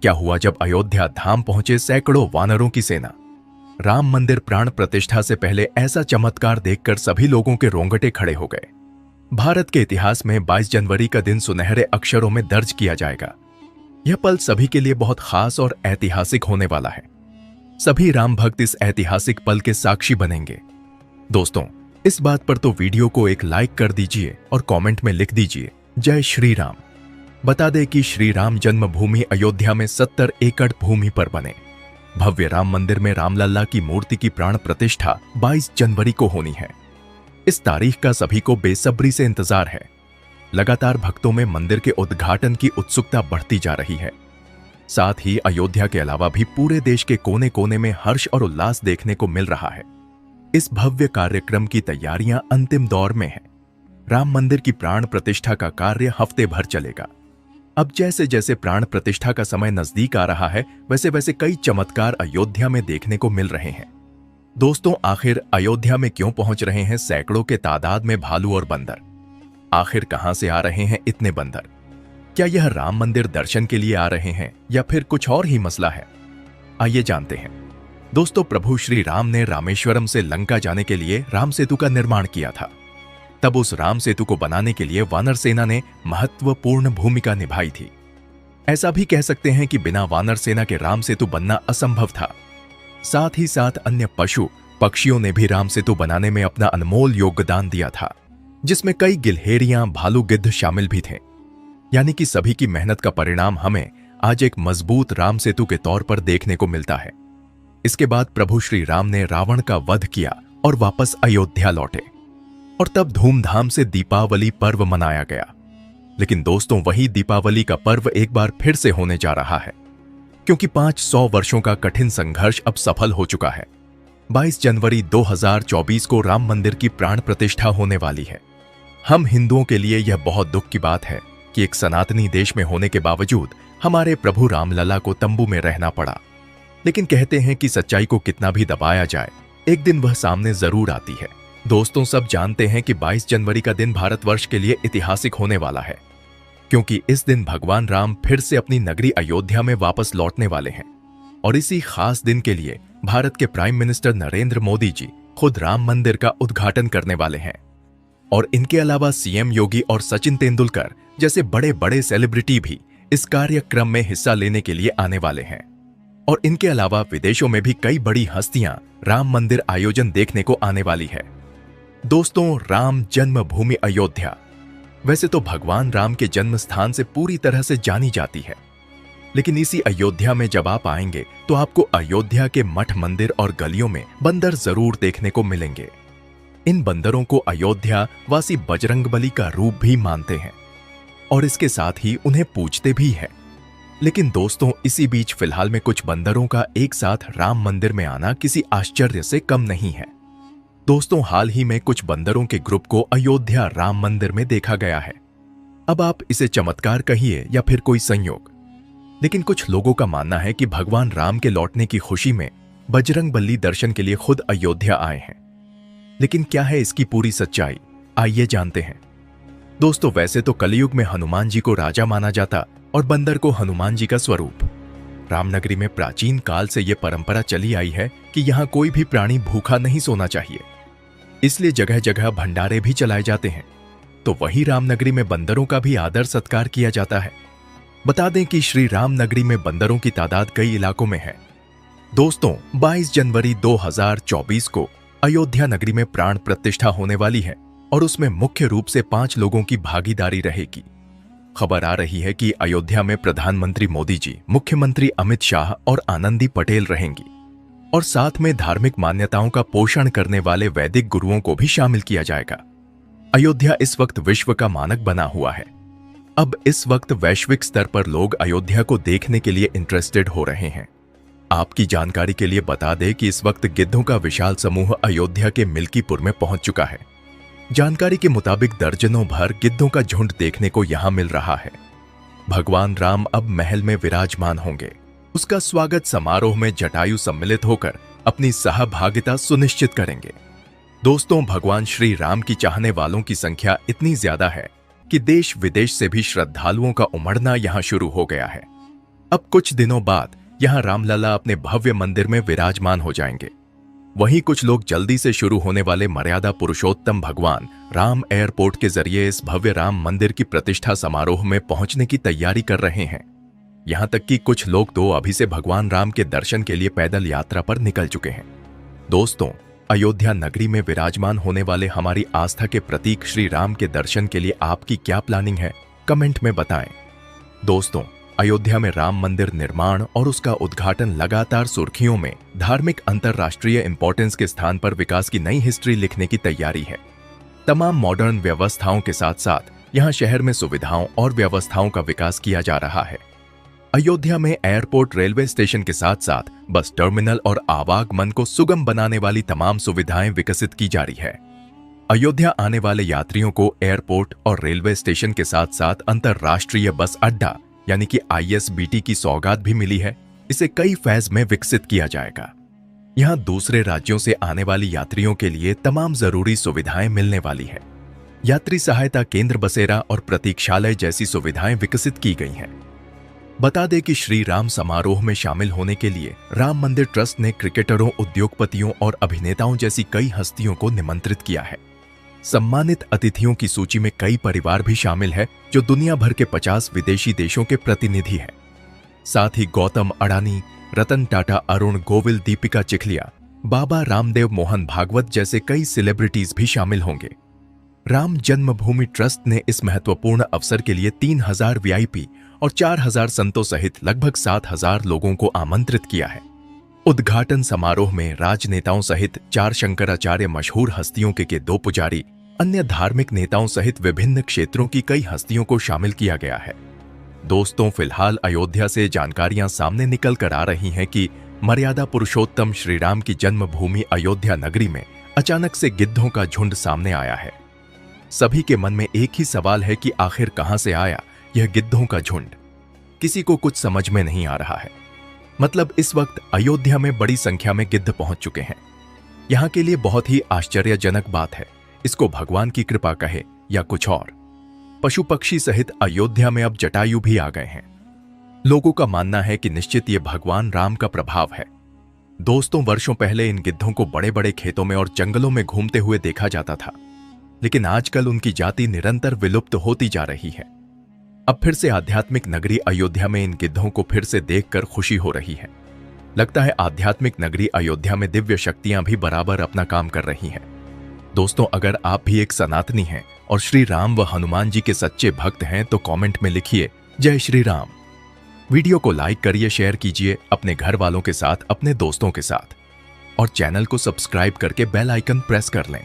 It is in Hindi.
क्या हुआ जब अयोध्या धाम पहुंचे सैकड़ों वानरों की सेना। राम मंदिर प्राण प्रतिष्ठा से पहले ऐसा चमत्कार देखकर सभी लोगों के रोंगटे खड़े हो गए। भारत के इतिहास में 22 जनवरी का दिन सुनहरे अक्षरों में दर्ज किया जाएगा। यह पल सभी के लिए बहुत खास और ऐतिहासिक होने वाला है। सभी राम भक्त इस ऐतिहासिक पल के साक्षी बनेंगे। दोस्तों, इस बात पर तो वीडियो को एक लाइक कर दीजिए और कमेंट में लिख दीजिए जय श्री राम। बता दें कि श्री राम जन्मभूमि अयोध्या में 70 एकड़ भूमि पर बने भव्य राम मंदिर में रामलल्ला की मूर्ति की प्राण प्रतिष्ठा 22 जनवरी को होनी है। इस तारीख का सभी को बेसब्री से इंतजार है। लगातार भक्तों में मंदिर के उद्घाटन की उत्सुकता बढ़ती जा रही है। साथ ही अयोध्या के अलावा भी पूरे देश के कोने कोने में हर्ष और उल्लास देखने को मिल रहा है। इस भव्य कार्यक्रम की तैयारियां अंतिम दौर में हैं। राम मंदिर की प्राण प्रतिष्ठा का कार्य हफ्ते भर चलेगा। अब जैसे जैसे प्राण प्रतिष्ठा का समय नजदीक आ रहा है, वैसे वैसे कई चमत्कार अयोध्या में देखने को मिल रहे हैं। दोस्तों, आखिर अयोध्या में क्यों पहुंच रहे हैं सैकड़ों के तादाद में भालू और बंदर? आखिर कहां से आ रहे हैं इतने बंदर? क्या यह राम मंदिर दर्शन के लिए आ रहे हैं या फिर कुछ और ही मसला है? आइए जानते हैं। दोस्तों, प्रभु श्री राम ने रामेश्वरम से लंका जाने के लिए राम सेतु का निर्माण किया था। तब उस राम सेतु को बनाने के लिए वानर सेना ने महत्वपूर्ण भूमिका निभाई थी। ऐसा भी कह सकते हैं कि बिना वानर सेना के राम सेतु बनना असंभव था। साथ ही साथ अन्य पशु पक्षियों ने भी राम सेतु बनाने में अपना अनमोल योगदान दिया था, जिसमें कई गिलहरियां, भालू, गिद्ध शामिल भी थे। यानी कि सभी की मेहनत का परिणाम हमें आज एक मजबूत राम सेतु के तौर पर देखने को मिलता है। इसके बाद प्रभु श्री राम ने रावण का वध किया और वापस अयोध्या लौटे, और तब धूमधाम से दीपावली पर्व मनाया गया। लेकिन दोस्तों, वही दीपावली का पर्व एक बार फिर से होने जा रहा है, क्योंकि 500 वर्षों का कठिन संघर्ष अब सफल हो चुका है। 22 जनवरी 2024 को राम मंदिर की प्राण प्रतिष्ठा होने वाली है। हम हिंदुओं के लिए यह बहुत दुख की बात है कि एक सनातनी देश में होने के बावजूद हमारे प्रभु रामलला को तंबू में रहना पड़ा। लेकिन कहते हैं कि सच्चाई को कितना भी दबाया जाए, एक दिन वह सामने जरूर आती है। दोस्तों, सब जानते हैं कि 22 जनवरी का दिन भारतवर्ष के लिए ऐतिहासिक होने वाला है, क्योंकि इस दिन भगवान राम फिर से अपनी नगरी अयोध्या में वापस लौटने वाले हैं। और इसी खास दिन के लिए भारत के प्राइम मिनिस्टर नरेंद्र मोदी जी खुद राम मंदिर का उद्घाटन करने वाले हैं। और इनके अलावा सीएम योगी और सचिन तेंदुलकर जैसे बड़े बड़े सेलिब्रिटी भी इस कार्यक्रम में हिस्सा लेने के लिए आने वाले हैं। और इनके अलावा विदेशों में भी कई बड़ी हस्तियां राम मंदिर आयोजन देखने को आने वाली है। दोस्तों, राम जन्मभूमि अयोध्या वैसे तो भगवान राम के जन्म स्थान से पूरी तरह से जानी जाती है, लेकिन इसी अयोध्या में जब आप आएंगे तो आपको अयोध्या के मठ, मंदिर और गलियों में बंदर जरूर देखने को मिलेंगे। इन बंदरों को अयोध्या वासी बजरंगबली का रूप भी मानते हैं और इसके साथ ही उन्हें पूजते भी हैं। लेकिन दोस्तों, इसी बीच फिलहाल में कुछ बंदरों का एक साथ राम मंदिर में आना किसी आश्चर्य से कम नहीं है। दोस्तों, हाल ही में कुछ बंदरों के ग्रुप को अयोध्या राम मंदिर में देखा गया है। अब आप इसे चमत्कार कहिए या फिर कोई संयोग, लेकिन कुछ लोगों का मानना है कि भगवान राम के लौटने की खुशी में बजरंगबली दर्शन के लिए खुद अयोध्या आए हैं। लेकिन क्या है इसकी पूरी सच्चाई? आइए जानते हैं। दोस्तों, वैसे तो कलयुग में हनुमान जी को राजा माना जाता और बंदर को हनुमान जी का स्वरूप। रामनगरी में प्राचीन काल से यह परंपरा चली आई है कि यहां कोई भी प्राणी भूखा नहीं सोना चाहिए, इसलिए जगह जगह भंडारे भी चलाए जाते हैं। तो वही रामनगरी में बंदरों का भी आदर सत्कार किया जाता है। बता दें कि श्री राम नगरी में बंदरों की तादाद कई इलाकों में है। दोस्तों, 22 जनवरी 2024 को अयोध्या नगरी में प्राण प्रतिष्ठा होने वाली है और उसमें मुख्य रूप से 5 लोगों की भागीदारी रहेगी। खबर आ रही है कि अयोध्या में प्रधानमंत्री मोदी जी, मुख्यमंत्री अमित शाह और आनंदी पटेल रहेंगी, और साथ में धार्मिक मान्यताओं का पोषण करने वाले वैदिक गुरुओं को भी शामिल किया जाएगा। अयोध्या इस वक्त विश्व का मानक बना हुआ है। अब इस वक्त वैश्विक स्तर पर लोग अयोध्या को देखने के लिए इंटरेस्टेड हो रहे हैं। आपकी जानकारी के लिए बता दें कि इस वक्त गिद्धों का विशाल समूह अयोध्या के मिल्कीपुर में पहुंच चुका है। जानकारी के मुताबिक दर्जनों भर गिद्धों का झुंड देखने को यहां मिल रहा है। भगवान राम अब महल में विराजमान होंगे। उसका स्वागत समारोह में जटायु सम्मिलित होकर अपनी सहभागिता सुनिश्चित करेंगे। दोस्तों, भगवान श्री राम की चाहने वालों की संख्या इतनी ज्यादा है कि देश विदेश से भी श्रद्धालुओं का उमड़ना यहां शुरू हो गया है। अब कुछ दिनों बाद यहाँ रामलला अपने भव्य मंदिर में विराजमान हो जाएंगे। वहीं कुछ लोग जल्दी से शुरू होने वाले मर्यादा पुरुषोत्तम भगवान राम एयरपोर्ट के जरिए इस भव्य राम मंदिर की प्रतिष्ठा समारोह में पहुंचने की तैयारी कर रहे हैं। यहां तक कि कुछ लोग तो अभी से भगवान राम के दर्शन के लिए पैदल यात्रा पर निकल चुके हैं। दोस्तों, अयोध्या नगरी में विराजमान होने वाले हमारी आस्था के प्रतीक श्री राम के दर्शन के लिए आपकी क्या प्लानिंग है, कमेंट में बताएं। दोस्तों, अयोध्या में राम मंदिर निर्माण और उसका उद्घाटन लगातार सुर्खियों में धार्मिक अंतरराष्ट्रीय इंपॉर्टेंस के स्थान पर विकास की नई हिस्ट्री लिखने की तैयारी है। तमाम मॉडर्न व्यवस्थाओं के साथ साथ यहां शहर में सुविधाओं और व्यवस्थाओं का विकास किया जा रहा है। अयोध्या में एयरपोर्ट, रेलवे स्टेशन के साथ साथ बस टर्मिनल और आवागमन को सुगम बनाने वाली तमाम सुविधाएं विकसित की जा रही है। अयोध्या आने वाले यात्रियों को एयरपोर्ट और रेलवे स्टेशन के साथ साथ अंतरराष्ट्रीय बस अड्डा यानी कि ISBT की सौगात भी मिली है। इसे कई फेज में विकसित किया जाएगा। यहां दूसरे राज्यों से आने वाली यात्रियों के लिए तमाम जरूरी सुविधाएं मिलने वाली है। यात्री सहायता केंद्र, बसेरा और प्रतीक्षालय जैसी सुविधाएं विकसित की गई हैं। बता दें कि श्री राम समारोह में शामिल होने के लिए राम मंदिर ट्रस्ट ने क्रिकेटरों, उद्योगपतियों और अभिनेताओं जैसी कई हस्तियों को निमंत्रित किया है। सम्मानित अतिथियों की सूची में कई परिवार भी शामिल है जो दुनिया भर के 50 विदेशी देशों के प्रतिनिधि हैं। साथ ही गौतम अडानी, रतन टाटा, अरुण गोविल, दीपिका चिखलिया, बाबा रामदेव, मोहन भागवत जैसे कई सेलिब्रिटीज भी शामिल होंगे। राम जन्मभूमि ट्रस्ट ने इस महत्वपूर्ण अवसर के लिए 3000 VIP और 4000 संतों सहित लगभग 7000 लोगों को आमंत्रित किया है। उद्घाटन समारोह में राजनेताओं सहित 4 शंकराचार्य, मशहूर हस्तियों के 2 पुजारी, अन्य धार्मिक नेताओं सहित विभिन्न क्षेत्रों की कई हस्तियों को शामिल किया गया है। दोस्तों, फिलहाल अयोध्या से जानकारियां सामने निकल कर आ रही हैं कि मर्यादा पुरुषोत्तम श्री राम की जन्मभूमि अयोध्या नगरी में अचानक से गिद्धों का झुंड सामने आया है। सभी के मन में एक ही सवाल है कि आखिर कहां से आया यह गिद्धों का झुंड। किसी को कुछ समझ में नहीं आ रहा है। मतलब इस वक्त अयोध्या में बड़ी संख्या में गिद्ध पहुंच चुके हैं। यहां के लिए बहुत ही आश्चर्यजनक बात है। इसको भगवान की कृपा कहे या कुछ और। पशु पक्षी सहित अयोध्या में अब जटायु भी आ गए हैं। लोगों का मानना है कि निश्चित ये भगवान राम का प्रभाव है। दोस्तों, वर्षों पहले इन गिद्धों को बड़े बड़े खेतों में और जंगलों में घूमते हुए देखा जाता था, लेकिन आजकल उनकी जाति निरंतर विलुप्त होती जा रही है। अब फिर से आध्यात्मिक नगरी अयोध्या में इन गिद्धों को फिर से देखकर खुशी हो रही है। लगता है आध्यात्मिक नगरी अयोध्या में दिव्य शक्तियां भी बराबर अपना काम कर रही हैं। दोस्तों, अगर आप भी एक सनातनी हैं और श्री राम व हनुमान जी के सच्चे भक्त हैं तो कमेंट में लिखिए जय श्री राम। वीडियो को लाइक करिए, शेयर कीजिए अपने घर वालों के साथ, अपने दोस्तों के साथ, और चैनल को सब्सक्राइब करके बेल आइकन प्रेस कर लें।